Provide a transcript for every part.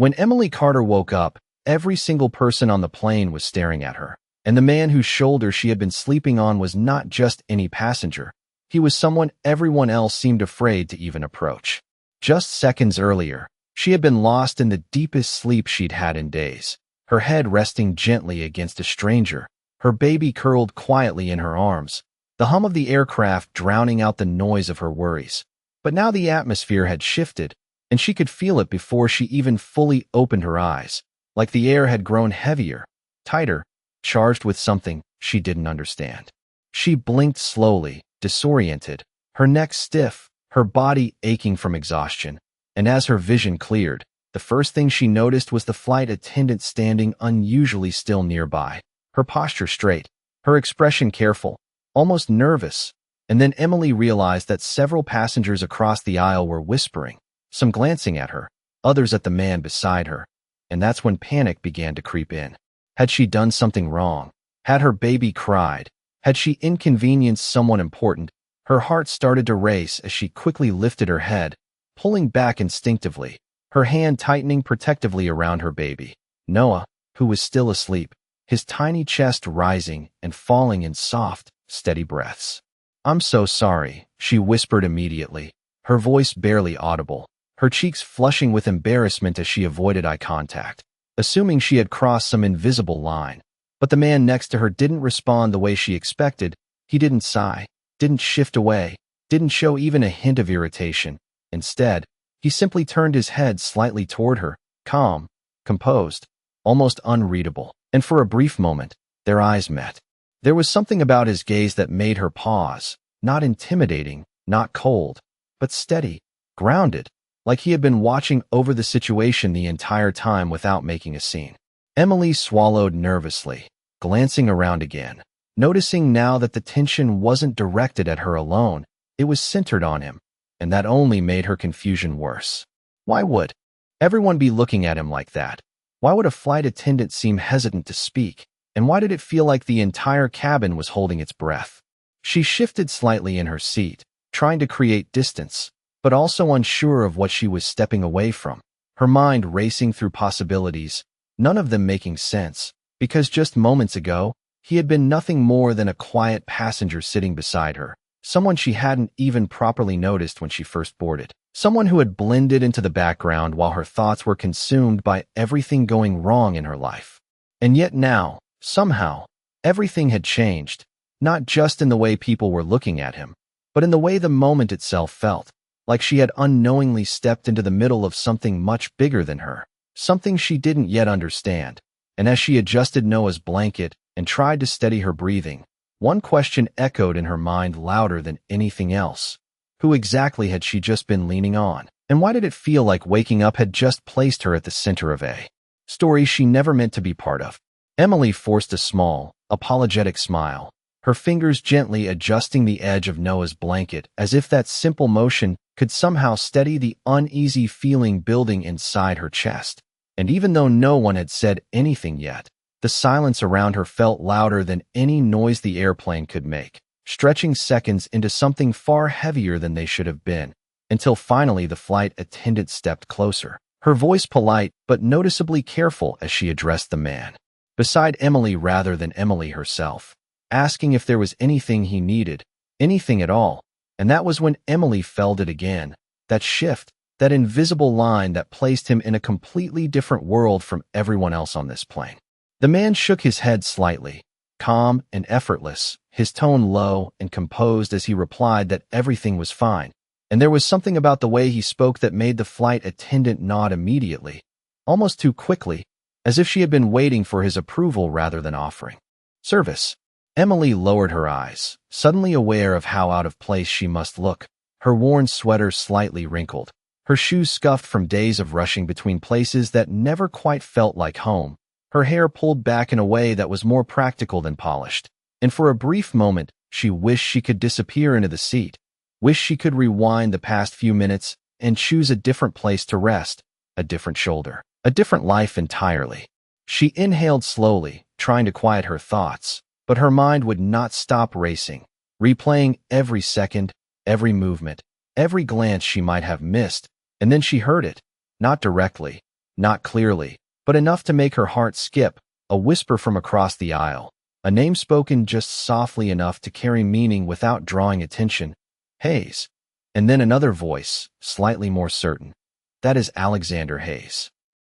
When Emily Carter woke up, every single person on the plane was staring at her, and the man whose shoulder she had been sleeping on was not just any passenger. He was someone everyone else seemed afraid to even approach. Just seconds earlier, she had been lost in the deepest sleep she'd had in days, her head resting gently against a stranger, her baby curled quietly in her arms, the hum of the aircraft drowning out the noise of her worries. But now the atmosphere had shifted, and she could feel it before she even fully opened her eyes, like the air had grown heavier, tighter, charged with something she didn't understand. She blinked slowly, disoriented, her neck stiff, her body aching from exhaustion, and as her vision cleared, the first thing she noticed was the flight attendant standing unusually still nearby, her posture straight, her expression careful, almost nervous. And then Emily realized that several passengers across the aisle were whispering, some glancing at her, others at the man beside her, and that's when panic began to creep in. Had she done something wrong? Had her baby cried? Had she inconvenienced someone important? Her heart started to race as she quickly lifted her head, pulling back instinctively, her hand tightening protectively around her baby, Noah, who was still asleep, his tiny chest rising and falling in soft, steady breaths. "I'm so sorry," she whispered immediately, her voice barely audible, her cheeks flushing with embarrassment as she avoided eye contact, assuming she had crossed some invisible line. But the man next to her didn't respond the way she expected. He didn't sigh, didn't shift away, didn't show even a hint of irritation. Instead, he simply turned his head slightly toward her, calm, composed, almost unreadable. And for a brief moment, their eyes met. There was something about his gaze that made her pause, not intimidating, not cold, but steady, grounded, like he had been watching over the situation the entire time without making a scene. Emily swallowed nervously, glancing around again, noticing now that the tension wasn't directed at her alone, it was centered on him, and that only made her confusion worse. Why would everyone be looking at him like that? Why would a flight attendant seem hesitant to speak? And why did it feel like the entire cabin was holding its breath? She shifted slightly in her seat, trying to create distance, but also unsure of what she was stepping away from, her mind racing through possibilities, none of them making sense, because just moments ago, he had been nothing more than a quiet passenger sitting beside her, someone she hadn't even properly noticed when she first boarded, someone who had blended into the background while her thoughts were consumed by everything going wrong in her life. And yet now, somehow, everything had changed, not just in the way people were looking at him, but in the way the moment itself felt, like she had unknowingly stepped into the middle of something much bigger than her, something she didn't yet understand. And as she adjusted Noah's blanket and tried to steady her breathing, one question echoed in her mind louder than anything else. Who exactly had she just been leaning on? And why did it feel like waking up had just placed her at the center of a story she never meant to be part of? Emily forced a small, apologetic smile, her fingers gently adjusting the edge of Noah's blanket as if that simple motion could somehow steady the uneasy feeling building inside her chest. And even though no one had said anything yet, the silence around her felt louder than any noise the airplane could make, stretching seconds into something far heavier than they should have been, until finally the flight attendant stepped closer, her voice polite but noticeably careful as she addressed the man beside Emily rather than Emily herself, asking if there was anything he needed, anything at all. And that was when Emily felt it again, that shift, that invisible line that placed him in a completely different world from everyone else on this plane. The man shook his head slightly, calm and effortless, his tone low and composed as he replied that everything was fine. And there was something about the way he spoke that made the flight attendant nod immediately, almost too quickly, as if she had been waiting for his approval rather than offering service. Emily lowered her eyes, suddenly aware of how out of place she must look, her worn sweater slightly wrinkled, her shoes scuffed from days of rushing between places that never quite felt like home, her hair pulled back in a way that was more practical than polished. And for a brief moment, she wished she could disappear into the seat, wished she could rewind the past few minutes and choose a different place to rest, a different shoulder, a different life entirely. She inhaled slowly, trying to quiet her thoughts, but her mind would not stop racing, replaying every second, every movement, every glance she might have missed. And then she heard it, not directly, not clearly, but enough to make her heart skip, a whisper from across the aisle. A name spoken just softly enough to carry meaning without drawing attention. Hayes. And then another voice, slightly more certain. That is Alexander Hayes.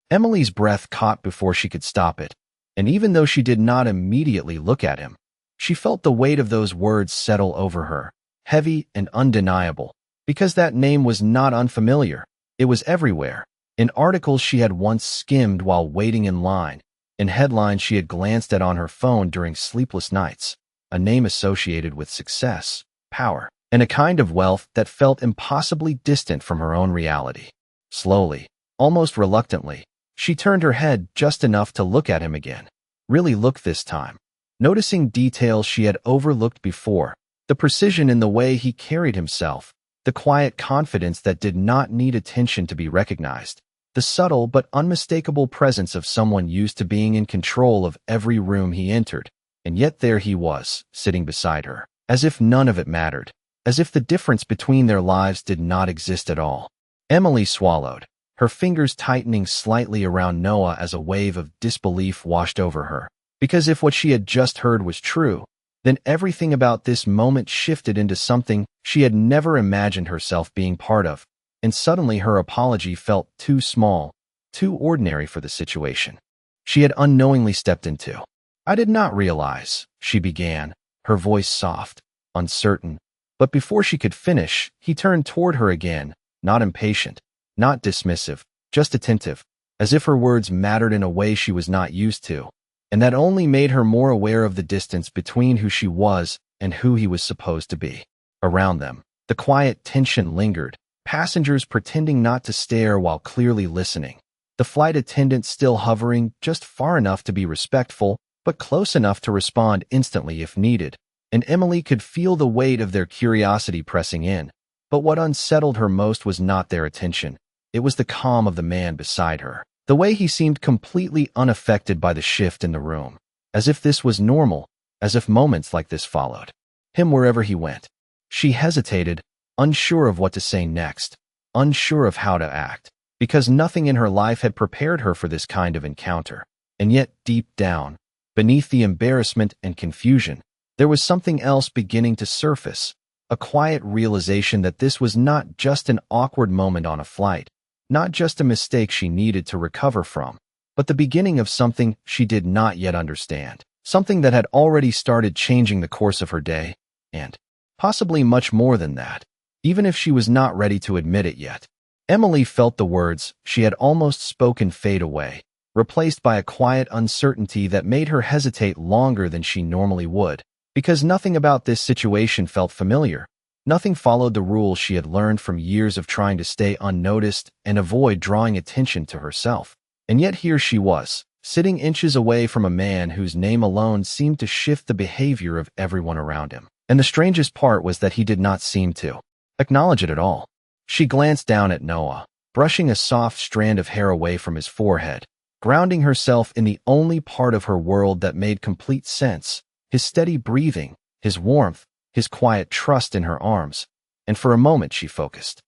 Emily's breath caught before she could stop it, and even though she did not immediately look at him, she felt the weight of those words settle over her, heavy and undeniable, because that name was not unfamiliar. It was everywhere, in articles she had once skimmed while waiting in line, in headlines she had glanced at on her phone during sleepless nights, a name associated with success, power, and a kind of wealth that felt impossibly distant from her own reality. Slowly, almost reluctantly, she turned her head just enough to look at him again. Really look this time. Noticing details she had overlooked before, the precision in the way he carried himself, the quiet confidence that did not need attention to be recognized, the subtle but unmistakable presence of someone used to being in control of every room he entered. And yet there he was, sitting beside her, as if none of it mattered, as if the difference between their lives did not exist at all. Emily swallowed, her fingers tightening slightly around Noah as a wave of disbelief washed over her. Because if what she had just heard was true, then everything about this moment shifted into something she had never imagined herself being part of, and suddenly her apology felt too small, too ordinary for the situation she had unknowingly stepped into. I did not realize, she began, her voice soft, uncertain, but before she could finish, he turned toward her again, not impatient, not dismissive, just attentive, as if her words mattered in a way she was not used to, and that only made her more aware of the distance between who she was and who he was supposed to be. Around them, the quiet tension lingered, passengers pretending not to stare while clearly listening, the flight attendant still hovering just far enough to be respectful, but close enough to respond instantly if needed, and Emily could feel the weight of their curiosity pressing in. But what unsettled her most was not their attention. It was the calm of the man beside her. The way he seemed completely unaffected by the shift in the room. As if this was normal, as if moments like this followed him wherever he went. She hesitated, unsure of what to say next, unsure of how to act, because nothing in her life had prepared her for this kind of encounter. And yet, deep down, beneath the embarrassment and confusion, there was something else beginning to surface. A quiet realization that this was not just an awkward moment on a flight, not just a mistake she needed to recover from, but the beginning of something she did not yet understand, something that had already started changing the course of her day, and possibly much more than that, even if she was not ready to admit it yet. Emily felt the words she had almost spoken fade away, replaced by a quiet uncertainty that made her hesitate longer than she normally would. Because nothing about this situation felt familiar. Nothing followed the rules she had learned from years of trying to stay unnoticed and avoid drawing attention to herself. And yet here she was, sitting inches away from a man whose name alone seemed to shift the behavior of everyone around him. And the strangest part was that he did not seem to acknowledge it at all. She glanced down at Noah, brushing a soft strand of hair away from his forehead, grounding herself in the only part of her world that made complete sense. His steady breathing, his warmth, his quiet trust in her arms, and for a moment she focused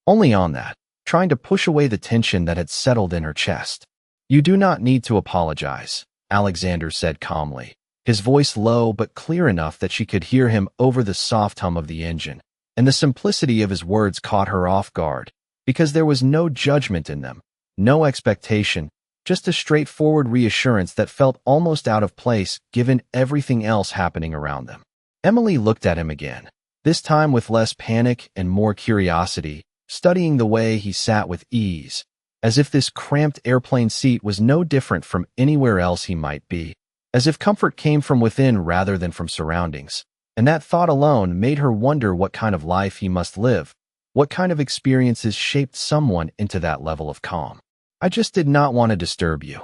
only on that, trying to push away the tension that had settled in her chest. You do not need to apologize, Alexander said calmly, his voice low but clear enough that she could hear him over the soft hum of the engine, and the simplicity of his words caught her off guard, because there was no judgment in them, no expectation, just a straightforward reassurance that felt almost out of place given everything else happening around them. Emily looked at him again, this time with less panic and more curiosity, studying the way he sat with ease, as if this cramped airplane seat was no different from anywhere else he might be, as if comfort came from within rather than from surroundings. And that thought alone made her wonder what kind of life he must live, what kind of experiences shaped someone into that level of calm. I just did not want to disturb you,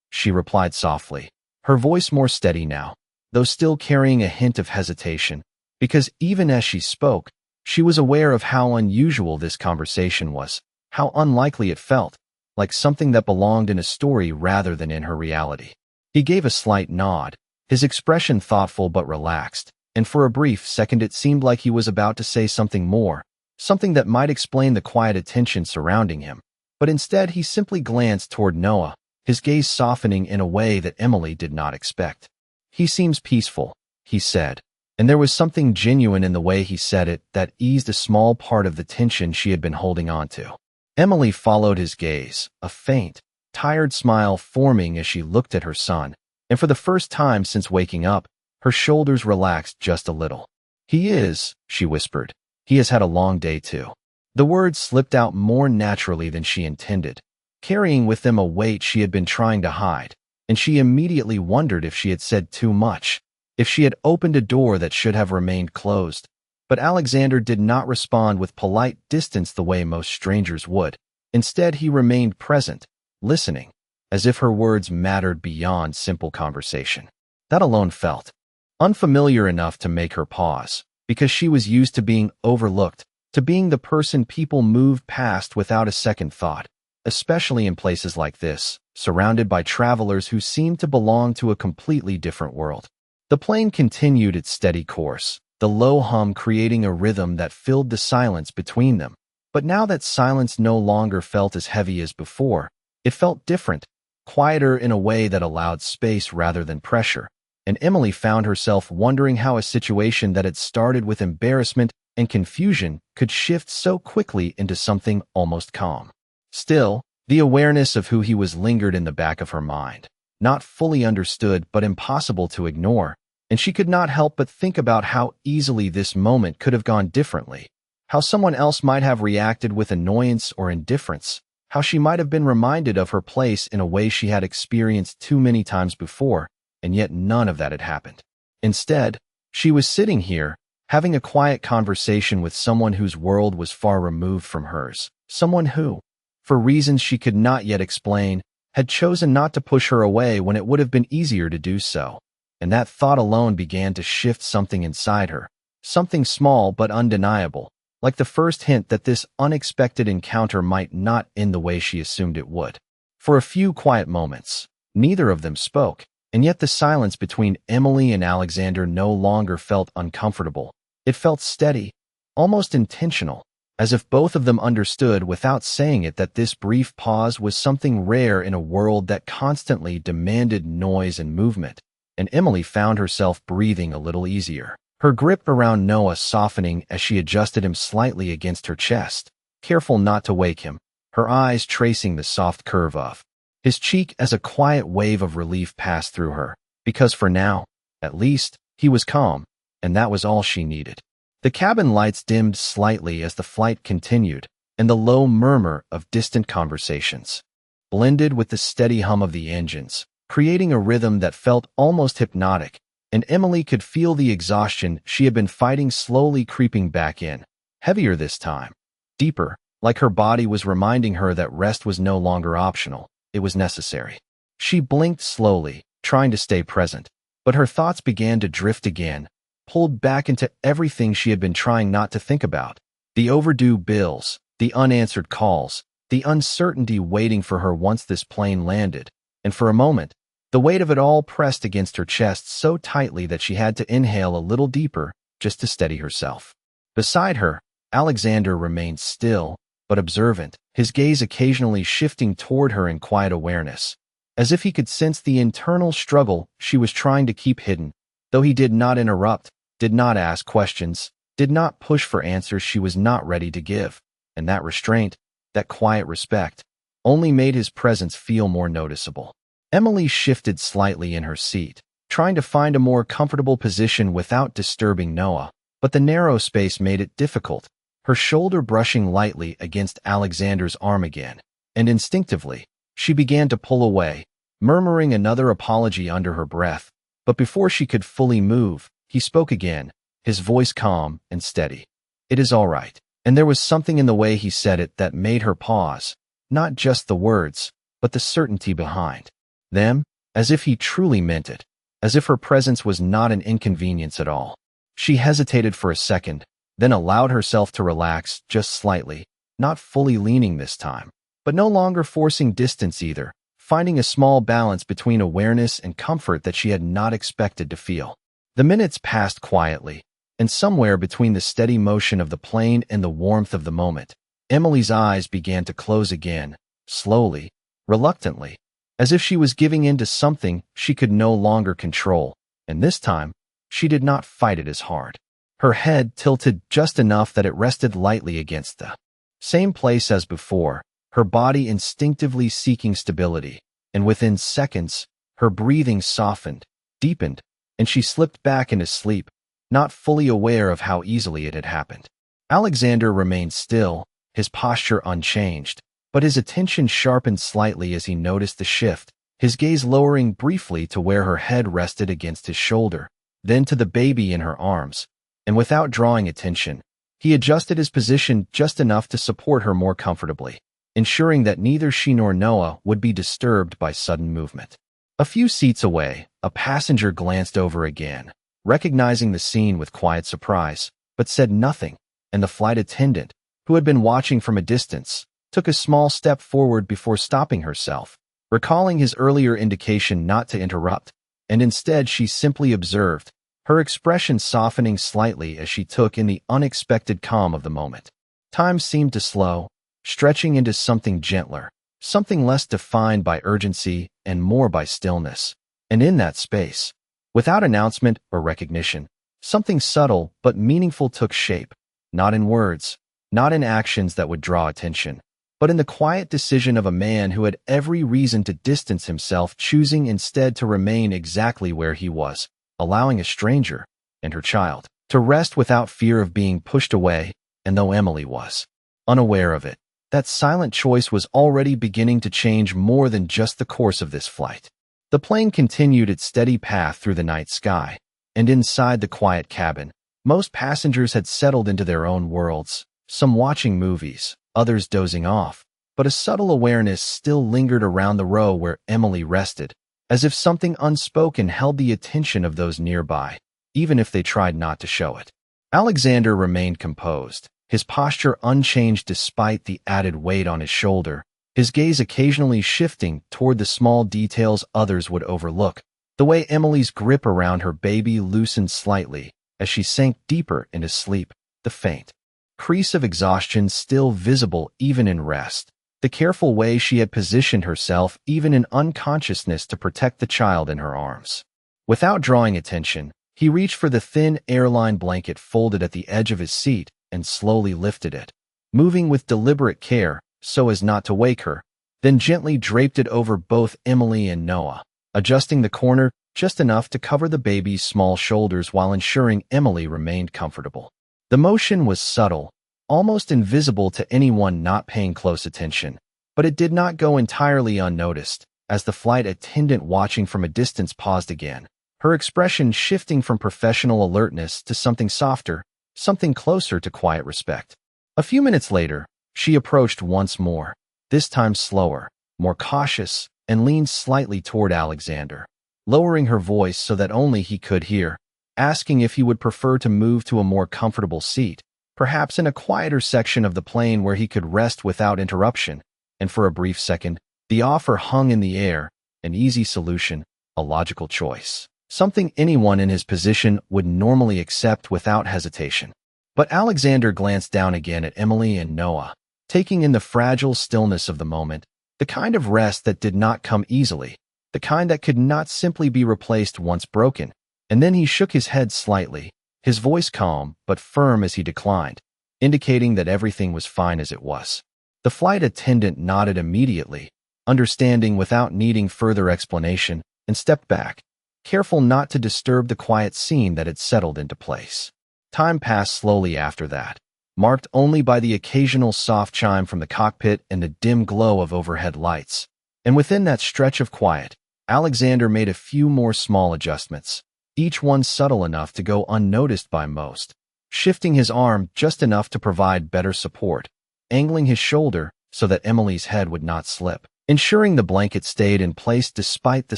she replied softly, her voice more steady now, though still carrying a hint of hesitation, because even as she spoke, she was aware of how unusual this conversation was, how unlikely it felt, like something that belonged in a story rather than in her reality. He gave a slight nod, his expression thoughtful but relaxed, and for a brief second it seemed like he was about to say something more, something that might explain the quiet attention surrounding him. but instead he simply glanced toward Noah, his gaze softening in a way that Emily did not expect. "He seems peaceful," he said, and there was something genuine in the way he said it that eased a small part of the tension she had been holding on to. Emily followed his gaze, a faint, tired smile forming as she looked at her son, and for the first time since waking up, her shoulders relaxed just a little. "He is," she whispered. "He has had a long day too." The words slipped out more naturally than she intended, carrying with them a weight she had been trying to hide, and she immediately wondered if she had said too much, if she had opened a door that should have remained closed. But Alexander did not respond with polite distance the way most strangers would. Instead, he remained present, listening, as if her words mattered beyond simple conversation. That alone felt unfamiliar enough to make her pause, because she was used to being overlooked, to being the person people moved past without a second thought, especially in places like this, surrounded by travelers who seemed to belong to a completely different world. The plane continued its steady course, the low hum creating a rhythm that filled the silence between them. But now that silence no longer felt as heavy as before, it felt different, quieter in a way that allowed space rather than pressure, and Emily found herself wondering how a situation that had started with embarrassment and confusion could shift so quickly into something almost calm. Still, the awareness of who he was lingered in the back of her mind, not fully understood but impossible to ignore, and she could not help but think about how easily this moment could have gone differently, how someone else might have reacted with annoyance or indifference, how she might have been reminded of her place in a way she had experienced too many times before, and yet none of that had happened. Instead, she was sitting here, having a quiet conversation with someone whose world was far removed from hers, someone who, for reasons she could not yet explain, had chosen not to push her away when it would have been easier to do so. And that thought alone began to shift something inside her, something small but undeniable, like the first hint that this unexpected encounter might not end the way she assumed it would. For a few quiet moments, neither of them spoke, and yet the silence between Emily and Alexander no longer felt uncomfortable. It felt steady, almost intentional, as if both of them understood without saying it that this brief pause was something rare in a world that constantly demanded noise and movement. And Emily found herself breathing a little easier, her grip around Noah softening as she adjusted him slightly against her chest, careful not to wake him, her eyes tracing the soft curve of his cheek as a quiet wave of relief passed through her, because for now, at least, he was calm, and that was all she needed. The cabin lights dimmed slightly as the flight continued, and the low murmur of distant conversations blended with the steady hum of the engines, creating a rhythm that felt almost hypnotic, and Emily could feel the exhaustion she had been fighting slowly creeping back in, heavier this time, deeper, like her body was reminding her that rest was no longer optional, it was necessary. She blinked slowly, trying to stay present, but her thoughts began to drift again, pulled back into everything she had been trying not to think about, the overdue bills, the unanswered calls, the uncertainty waiting for her once this plane landed, and for a moment, the weight of it all pressed against her chest so tightly that she had to inhale a little deeper just to steady herself. Beside her, Alexander remained still, but observant, his gaze occasionally shifting toward her in quiet awareness, as if he could sense the internal struggle she was trying to keep hidden, though he did not interrupt, did not ask questions, did not push for answers she was not ready to give, and that restraint, that quiet respect, only made his presence feel more noticeable. Emily shifted slightly in her seat, trying to find a more comfortable position without disturbing Noah, but the narrow space made it difficult, her shoulder brushing lightly against Alexander's arm again, and instinctively, she began to pull away, murmuring another apology under her breath, but before she could fully move, he spoke again, his voice calm and steady. "It is all right." And there was something in the way he said it that made her pause, not just the words, but the certainty behind them, as if he truly meant it, as if her presence was not an inconvenience at all. She hesitated for a second, then allowed herself to relax just slightly, not fully leaning this time, but no longer forcing distance either, finding a small balance between awareness and comfort that she had not expected to feel. The minutes passed quietly, and somewhere between the steady motion of the plane and the warmth of the moment, Emily's eyes began to close again, slowly, reluctantly, as if she was giving in to something she could no longer control, and this time, she did not fight it as hard. Her head tilted just enough that it rested lightly against the same place as before, her body instinctively seeking stability, and within seconds, her breathing softened, deepened, and she slipped back into sleep, not fully aware of how easily it had happened. Alexander remained still, his posture unchanged, but his attention sharpened slightly as he noticed the shift, his gaze lowering briefly to where her head rested against his shoulder, then to the baby in her arms, and without drawing attention, he adjusted his position just enough to support her more comfortably, ensuring that neither she nor Noah would be disturbed by sudden movement. A few seats away, a passenger glanced over again, recognizing the scene with quiet surprise, but said nothing, and the flight attendant, who had been watching from a distance, took a small step forward before stopping herself, recalling his earlier indication not to interrupt, and instead she simply observed, her expression softening slightly as she took in the unexpected calm of the moment. Time seemed to slow, stretching into something gentler, something less defined by urgency and more by stillness. And in that space, without announcement or recognition, something subtle but meaningful took shape, not in words, not in actions that would draw attention, but in the quiet decision of a man who had every reason to distance himself, choosing instead to remain exactly where he was, allowing a stranger, and her child, to rest without fear of being pushed away, and though Emily was unaware of it, that silent choice was already beginning to change more than just the course of this flight. The plane continued its steady path through the night sky, and inside the quiet cabin, most passengers had settled into their own worlds, some watching movies, others dozing off, but a subtle awareness still lingered around the row where Emily rested, as if something unspoken held the attention of those nearby, even if they tried not to show it. Alexander remained composed, his posture unchanged despite the added weight on his shoulder, his gaze occasionally shifting toward the small details others would overlook, the way Emily's grip around her baby loosened slightly as she sank deeper into sleep, the faint crease of exhaustion still visible even in rest, the careful way she had positioned herself even in unconsciousness to protect the child in her arms. Without drawing attention, he reached for the thin airline blanket folded at the edge of his seat and slowly lifted it, moving with deliberate care so as not to wake her, then gently draped it over both Emily and Noah, adjusting the corner just enough to cover the baby's small shoulders while ensuring Emily remained comfortable. The motion was subtle, almost invisible to anyone not paying close attention, but it did not go entirely unnoticed, as the flight attendant watching from a distance paused again, her expression shifting from professional alertness to something softer, something closer to quiet respect. A few minutes later, she approached once more, this time slower, more cautious, and leaned slightly toward Alexander, lowering her voice so that only he could hear, asking if he would prefer to move to a more comfortable seat, perhaps in a quieter section of the plane where he could rest without interruption, and for a brief second, the offer hung in the air, an easy solution, a logical choice, something anyone in his position would normally accept without hesitation. But Alexander glanced down again at Emily and Noah, taking in the fragile stillness of the moment, the kind of rest that did not come easily, the kind that could not simply be replaced once broken. And then he shook his head slightly, his voice calm but firm as he declined, indicating that everything was fine as it was. The flight attendant nodded immediately, understanding without needing further explanation, and stepped back, careful not to disturb the quiet scene that had settled into place. Time passed slowly after that, marked only by the occasional soft chime from the cockpit and the dim glow of overhead lights. And within that stretch of quiet, Alexander made a few more small adjustments, each one subtle enough to go unnoticed by most, shifting his arm just enough to provide better support, angling his shoulder so that Emily's head would not slip, ensuring the blanket stayed in place despite the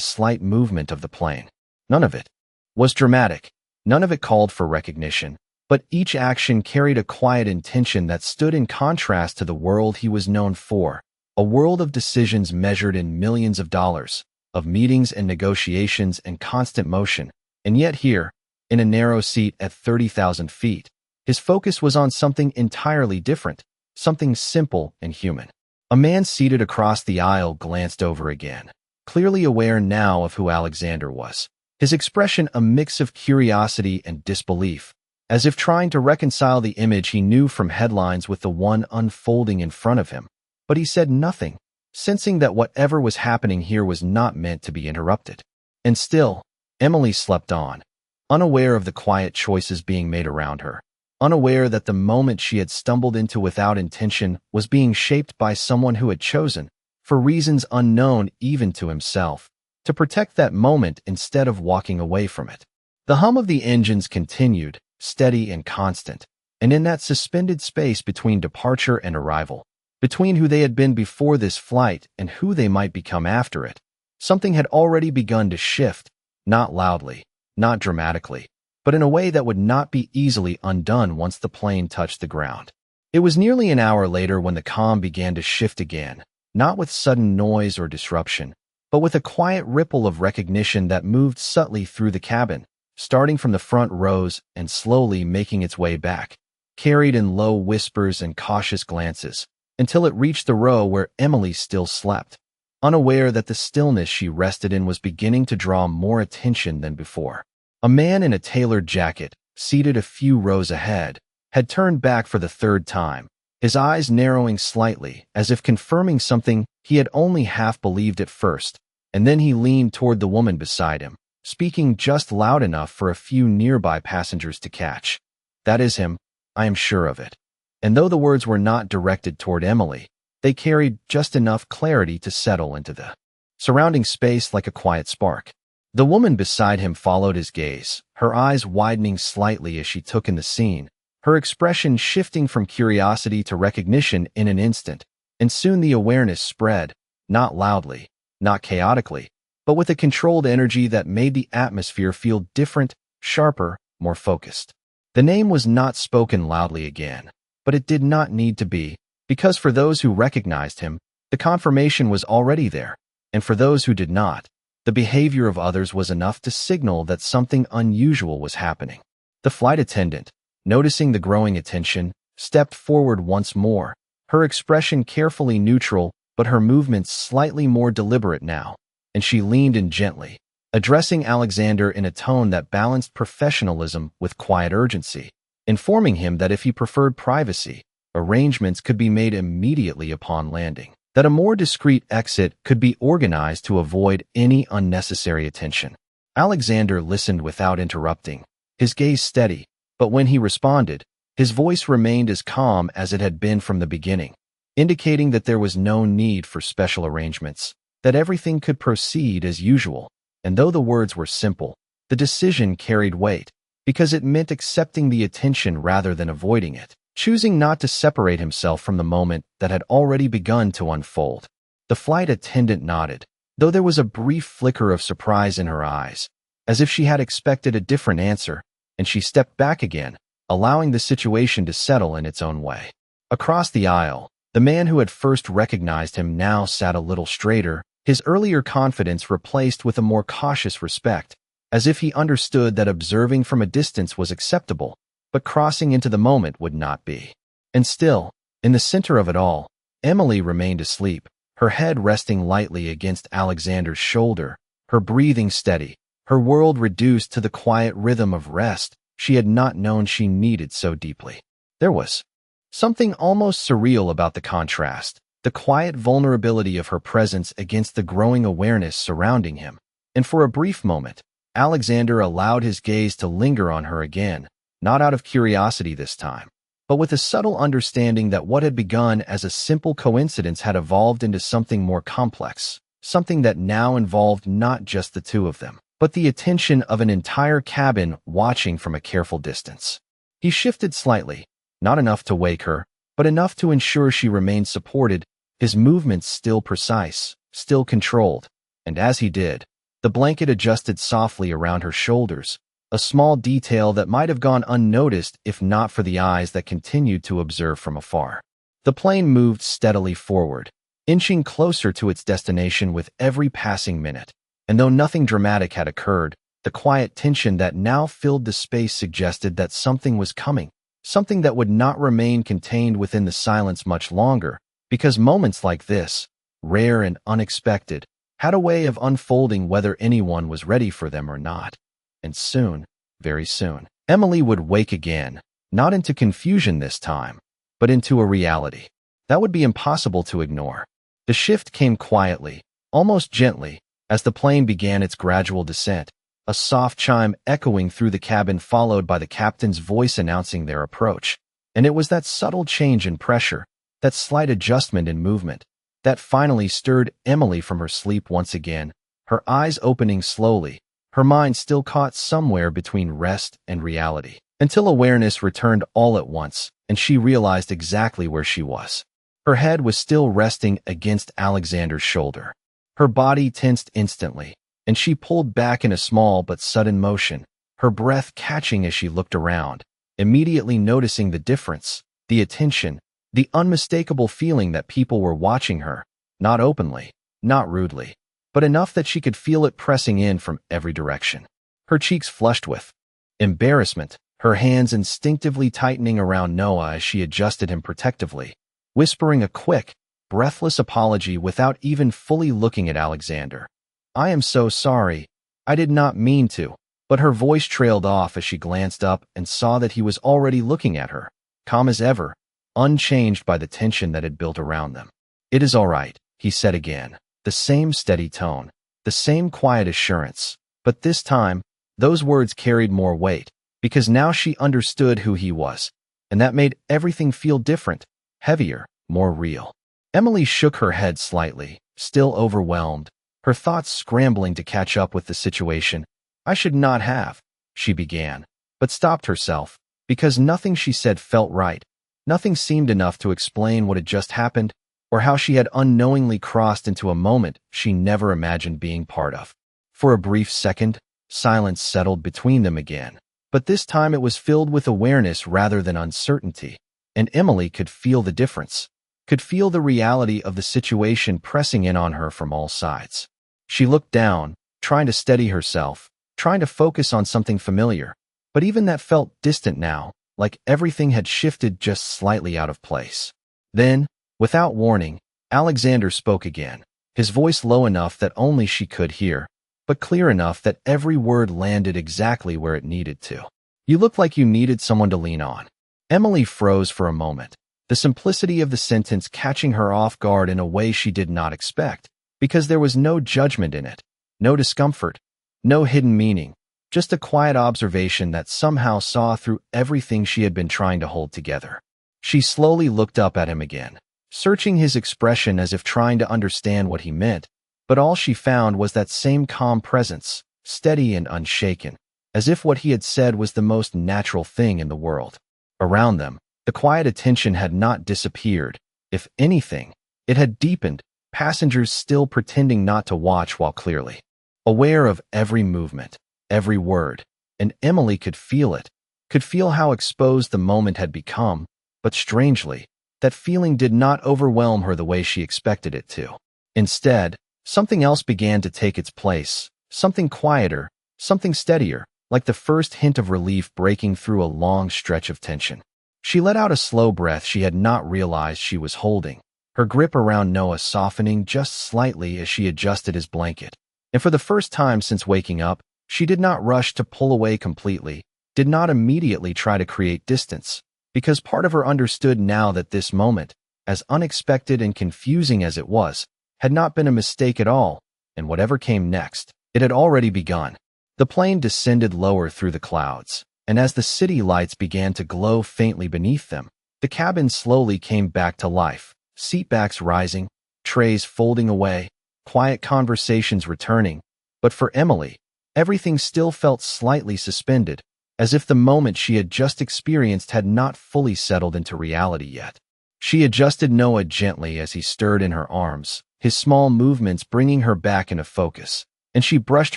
slight movement of the plane. None of it was dramatic, none of it called for recognition, but each action carried a quiet intention that stood in contrast to the world he was known for, a world of decisions measured in millions of dollars, of meetings and negotiations and constant motion. And yet here, in a narrow seat at 30,000 feet, his focus was on something entirely different, something simple and human. A man seated across the aisle glanced over again, clearly aware now of who Alexander was. His expression a mix of curiosity and disbelief, as if trying to reconcile the image he knew from headlines with the one unfolding in front of him. But he said nothing, sensing that whatever was happening here was not meant to be interrupted. And still, Emily slept on, unaware of the quiet choices being made around her, unaware that the moment she had stumbled into without intention was being shaped by someone who had chosen, for reasons unknown even to himself, to protect that moment instead of walking away from it. The hum of the engines continued, steady and constant, and in that suspended space between departure and arrival, between who they had been before this flight and who they might become after it, something had already begun to shift, not loudly, not dramatically, but in a way that would not be easily undone once the plane touched the ground. It was nearly an hour later when the calm began to shift again, not with sudden noise or disruption, but with a quiet ripple of recognition that moved subtly through the cabin, starting from the front rows and slowly making its way back, carried in low whispers and cautious glances, until it reached the row where Emily still slept, unaware that the stillness she rested in was beginning to draw more attention than before. A man in a tailored jacket, seated a few rows ahead, had turned back for the third time, his eyes narrowing slightly, as if confirming something he had only half believed at first, and then he leaned toward the woman beside him, speaking just loud enough for a few nearby passengers to catch. "That is him, I am sure of it." And though the words were not directed toward Emily, they carried just enough clarity to settle into the surrounding space like a quiet spark. The woman beside him followed his gaze, her eyes widening slightly as she took in the scene, her expression shifting from curiosity to recognition in an instant, and soon the awareness spread, not loudly, not chaotically, but with a controlled energy that made the atmosphere feel different, sharper, more focused. The name was not spoken loudly again, but it did not need to be, because for those who recognized him, the confirmation was already there, and for those who did not, the behavior of others was enough to signal that something unusual was happening. The flight attendant, noticing the growing attention, stepped forward once more, her expression carefully neutral, but her movements slightly more deliberate now, and she leaned in gently, addressing Alexander in a tone that balanced professionalism with quiet urgency, informing him that if he preferred privacy, arrangements could be made immediately upon landing, that a more discreet exit could be organized to avoid any unnecessary attention. Alexander listened without interrupting, his gaze steady, but when he responded, his voice remained as calm as it had been from the beginning, indicating that there was no need for special arrangements, that everything could proceed as usual. And though the words were simple, the decision carried weight, because it meant accepting the attention rather than avoiding it, choosing not to separate himself from the moment that had already begun to unfold. The flight attendant nodded, though there was a brief flicker of surprise in her eyes, as if she had expected a different answer, and she stepped back again, allowing the situation to settle in its own way. Across the aisle, the man who had first recognized him now sat a little straighter, his earlier confidence replaced with a more cautious respect, as if he understood that observing from a distance was acceptable, but crossing into the moment would not be. And still, in the center of it all, Emily remained asleep, her head resting lightly against Alexander's shoulder, her breathing steady, her world reduced to the quiet rhythm of rest she had not known she needed so deeply. There was something almost surreal about the contrast, the quiet vulnerability of her presence against the growing awareness surrounding him, and for a brief moment, Alexander allowed his gaze to linger on her again, not out of curiosity this time, but with a subtle understanding that what had begun as a simple coincidence had evolved into something more complex, something that now involved not just the two of them, but the attention of an entire cabin watching from a careful distance. He shifted slightly, not enough to wake her, but enough to ensure she remained supported, his movements still precise, still controlled, and as he did, the blanket adjusted softly around her shoulders, a small detail that might have gone unnoticed if not for the eyes that continued to observe from afar. The plane moved steadily forward, inching closer to its destination with every passing minute, and though nothing dramatic had occurred, the quiet tension that now filled the space suggested that something was coming, something that would not remain contained within the silence much longer, Because moments like this, rare and unexpected, had a way of unfolding whether anyone was ready for them or not. And soon, very soon, Emily would wake again, not into confusion this time, but into a reality that would be impossible to ignore. The shift came quietly, almost gently, as the plane began its gradual descent, a soft chime echoing through the cabin followed by the captain's voice announcing their approach. And it was that subtle change in pressure, that slight adjustment in movement, that finally stirred Emily from her sleep once again, her eyes opening slowly, her mind still caught somewhere between rest and reality, until awareness returned all at once, and she realized exactly where she was. Her head was still resting against Alexander's shoulder. Her body tensed instantly, and she pulled back in a small but sudden motion, her breath catching as she looked around, immediately noticing the difference, the attention, the unmistakable feeling that people were watching her, not openly, not rudely, but enough that she could feel it pressing in from every direction. Her cheeks flushed with embarrassment, her hands instinctively tightening around Noah as she adjusted him protectively, whispering a quick, breathless apology without even fully looking at Alexander. "I am so sorry. I did not mean to." But her voice trailed off as she glanced up and saw that he was already looking at her, calm as ever, unchanged by the tension that had built around them. "It is all right," he said again, the same steady tone, the same quiet assurance. But this time, those words carried more weight, because now she understood who he was, and that made everything feel different, heavier, more real. Emily shook her head slightly, still overwhelmed, her thoughts scrambling to catch up with the situation. "I should not have," she began, but stopped herself, because nothing she said felt right. Nothing seemed enough to explain what had just happened, or how she had unknowingly crossed into a moment she never imagined being part of. For a brief second, silence settled between them again, but this time it was filled with awareness rather than uncertainty, and Emily could feel the difference, could feel the reality of the situation pressing in on her from all sides. She looked down, trying to steady herself, trying to focus on something familiar, but even that felt distant now, like everything had shifted just slightly out of place. Then, without warning, Alexander spoke again, his voice low enough that only she could hear, but clear enough that every word landed exactly where it needed to. "You look like you needed someone to lean on." Emily froze for a moment, the simplicity of the sentence catching her off guard in a way she did not expect, because there was no judgment in it, no discomfort, no hidden meaning, just a quiet observation that somehow saw through everything she had been trying to hold together. She slowly looked up at him again, searching his expression as if trying to understand what he meant, but all she found was that same calm presence, steady and unshaken, as if what he had said was the most natural thing in the world. Around them, the quiet attention had not disappeared. If anything, it had deepened, passengers still pretending not to watch while clearly aware of every movement, every word, and Emily could feel it, could feel how exposed the moment had become, but strangely, that feeling did not overwhelm her the way she expected it to. Instead, something else began to take its place, something quieter, something steadier, like the first hint of relief breaking through a long stretch of tension. She let out a slow breath she had not realized she was holding, her grip around Noah softening just slightly as she adjusted his blanket. And for the first time since waking up, she did not rush to pull away completely, did not immediately try to create distance, because part of her understood now that this moment, as unexpected and confusing as it was, had not been a mistake at all, and whatever came next, it had already begun. The plane descended lower through the clouds, and as the city lights began to glow faintly beneath them, the cabin slowly came back to life, seatbacks rising, trays folding away, quiet conversations returning. But for Emily, everything still felt slightly suspended, as if the moment she had just experienced had not fully settled into reality yet. She adjusted Noah gently as he stirred in her arms, his small movements bringing her back into focus, and she brushed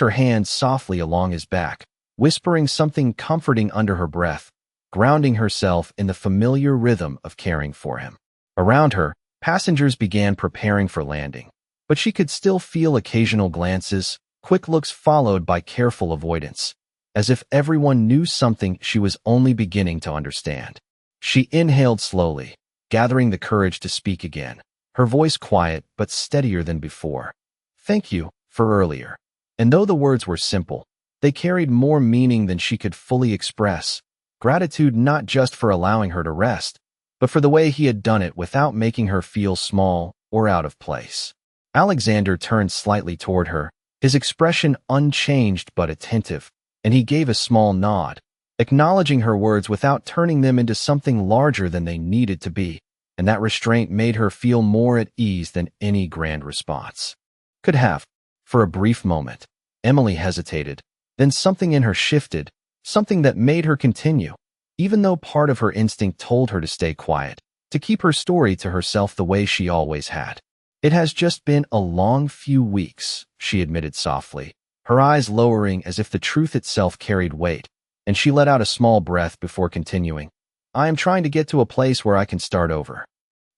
her hand softly along his back, whispering something comforting under her breath, grounding herself in the familiar rhythm of caring for him. Around her, passengers began preparing for landing, but she could still feel occasional glances, quick looks followed by careful avoidance, as if everyone knew something she was only beginning to understand. She inhaled slowly, gathering the courage to speak again, her voice quiet but steadier than before. "Thank you for earlier." And though the words were simple, they carried more meaning than she could fully express. Gratitude not just for allowing her to rest, but for the way he had done it without making her feel small or out of place. Alexander turned slightly toward her, his expression unchanged but attentive, and he gave a small nod, acknowledging her words without turning them into something larger than they needed to be, and that restraint made her feel more at ease than any grand response could have. For a brief moment, Emily hesitated, then something in her shifted, something that made her continue, even though part of her instinct told her to stay quiet, to keep her story to herself the way she always had. "It has just been a long few weeks," she admitted softly, her eyes lowering as if the truth itself carried weight, and she let out a small breath before continuing. "I am trying to get to a place where I can start over."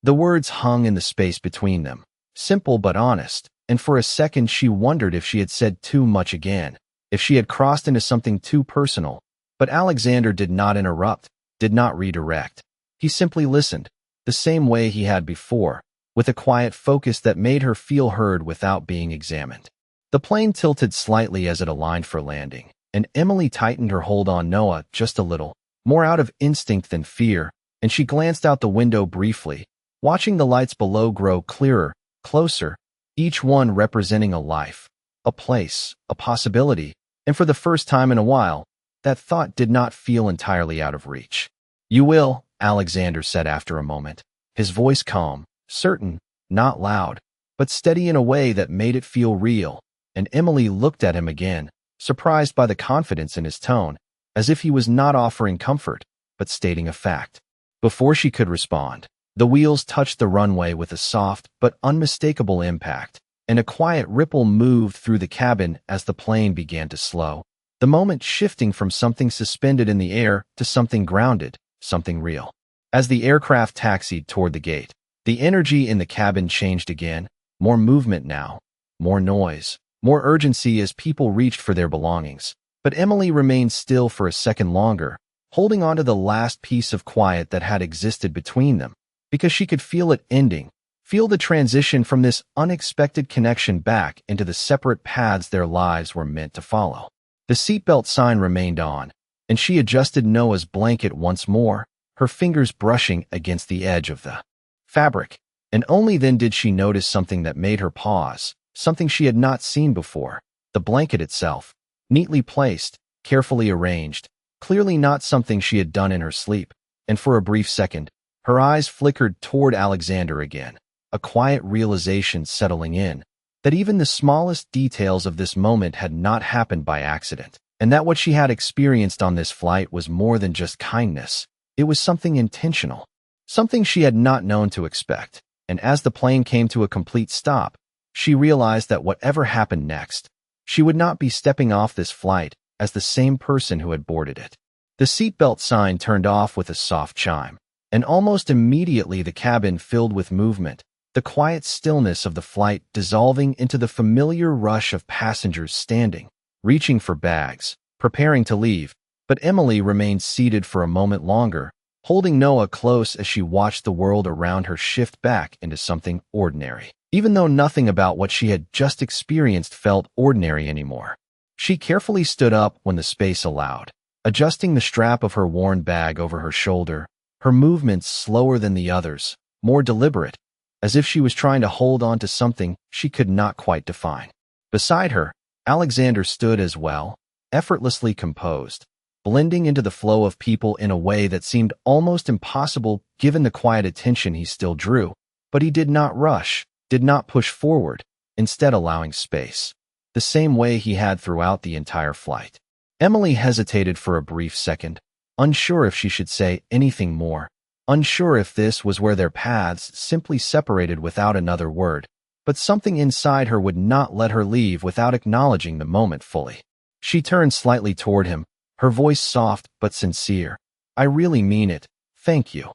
The words hung in the space between them, simple but honest, and for a second she wondered if she had said too much again, if she had crossed into something too personal. But Alexander did not interrupt, did not redirect. He simply listened, the same way he had before, with a quiet focus that made her feel heard without being examined. The plane tilted slightly as it aligned for landing, and Emily tightened her hold on Noah just a little, more out of instinct than fear, and she glanced out the window briefly, watching the lights below grow clearer, closer, each one representing a life, a place, a possibility, and for the first time in a while, that thought did not feel entirely out of reach. "You will," Alexander said after a moment, his voice calm, certain, not loud, but steady in a way that made it feel real, and Emily looked at him again, surprised by the confidence in his tone, as if he was not offering comfort, but stating a fact. Before she could respond, the wheels touched the runway with a soft but unmistakable impact, and a quiet ripple moved through the cabin as the plane began to slow, the moment shifting from something suspended in the air to something grounded, something real. As the aircraft taxied toward the gate, the energy in the cabin changed again, more movement now, more noise, more urgency as people reached for their belongings. But Emily remained still for a second longer, holding on to the last piece of quiet that had existed between them, because she could feel it ending, feel the transition from this unexpected connection back into the separate paths their lives were meant to follow. The seatbelt sign remained on, and she adjusted Noah's blanket once more, her fingers brushing against the edge of the fabric, and only then did she notice something that made her pause, something she had not seen before, the blanket itself, neatly placed, carefully arranged, clearly not something she had done in her sleep, and for a brief second, her eyes flickered toward Alexander again, a quiet realization settling in, that even the smallest details of this moment had not happened by accident, and that what she had experienced on this flight was more than just kindness. It was something intentional, something she had not known to expect, and as the plane came to a complete stop, she realized that whatever happened next, she would not be stepping off this flight as the same person who had boarded it. The seatbelt sign turned off with a soft chime, and almost immediately the cabin filled with movement, the quiet stillness of the flight dissolving into the familiar rush of passengers standing, reaching for bags, preparing to leave, but Emily remained seated for a moment longer, holding Noah close as she watched the world around her shift back into something ordinary, even though nothing about what she had just experienced felt ordinary anymore. She carefully stood up when the space allowed, adjusting the strap of her worn bag over her shoulder, her movements slower than the others, more deliberate, as if she was trying to hold on to something she could not quite define. Beside her, Alexander stood as well, effortlessly composed, blending into the flow of people in a way that seemed almost impossible given the quiet attention he still drew. But he did not rush, did not push forward, instead allowing space, the same way he had throughout the entire flight. Emily hesitated for a brief second, unsure if she should say anything more, unsure if this was where their paths simply separated without another word, but something inside her would not let her leave without acknowledging the moment fully. She turned slightly toward him, her voice soft but sincere. "I really mean it, thank you."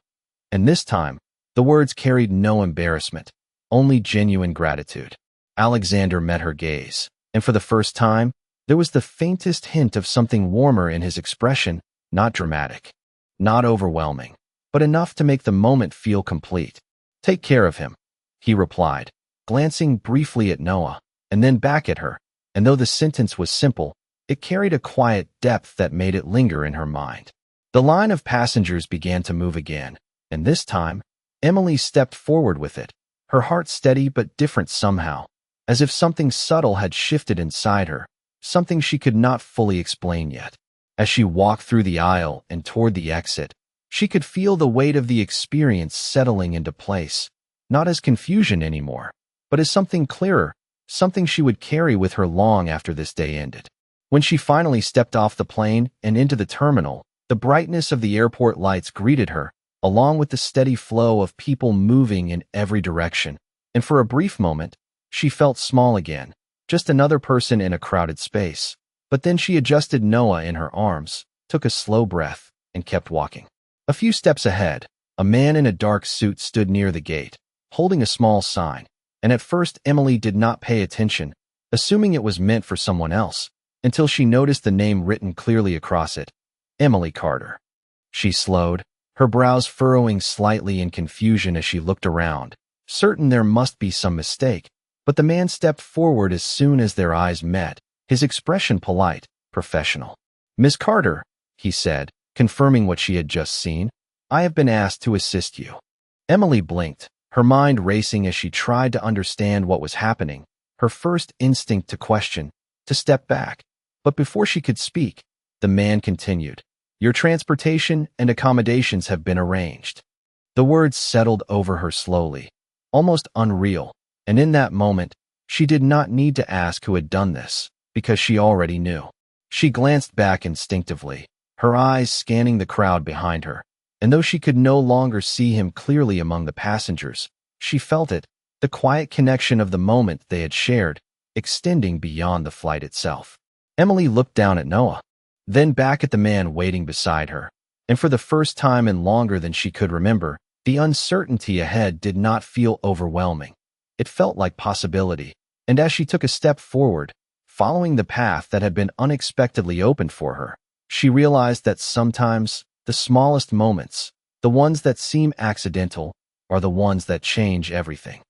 And this time, the words carried no embarrassment, only genuine gratitude. Alexander met her gaze, and for the first time, there was the faintest hint of something warmer in his expression, not dramatic, not overwhelming, but enough to make the moment feel complete. "Take care of him," he replied, glancing briefly at Noah, and then back at her, and though the sentence was simple, it carried a quiet depth that made it linger in her mind. The line of passengers began to move again, and this time, Emily stepped forward with it, her heart steady but different somehow, as if something subtle had shifted inside her, something she could not fully explain yet. As she walked through the aisle and toward the exit, she could feel the weight of the experience settling into place, not as confusion anymore, but as something clearer, something she would carry with her long after this day ended. When she finally stepped off the plane and into the terminal, the brightness of the airport lights greeted her, along with the steady flow of people moving in every direction, and for a brief moment, she felt small again, just another person in a crowded space. But then she adjusted Noah in her arms, took a slow breath, and kept walking. A few steps ahead, a man in a dark suit stood near the gate, holding a small sign, and at first Emily did not pay attention, assuming it was meant for someone else, until she noticed the name written clearly across it, Emily Carter. She slowed, her brows furrowing slightly in confusion as she looked around, certain there must be some mistake, but the man stepped forward as soon as their eyes met, his expression polite, professional. "Miss Carter," he said, confirming what she had just seen, "I have been asked to assist you." Emily blinked, her mind racing as she tried to understand what was happening, her first instinct to question, to step back. But before she could speak, the man continued, "Your transportation and accommodations have been arranged." The words settled over her slowly, almost unreal, and in that moment, she did not need to ask who had done this, because she already knew. She glanced back instinctively, her eyes scanning the crowd behind her, and though she could no longer see him clearly among the passengers, she felt it, the quiet connection of the moment they had shared, extending beyond the flight itself. Emily looked down at Noah, then back at the man waiting beside her, and for the first time in longer than she could remember, the uncertainty ahead did not feel overwhelming. It felt like possibility, and as she took a step forward, following the path that had been unexpectedly opened for her, she realized that sometimes the smallest moments, the ones that seem accidental, are the ones that change everything.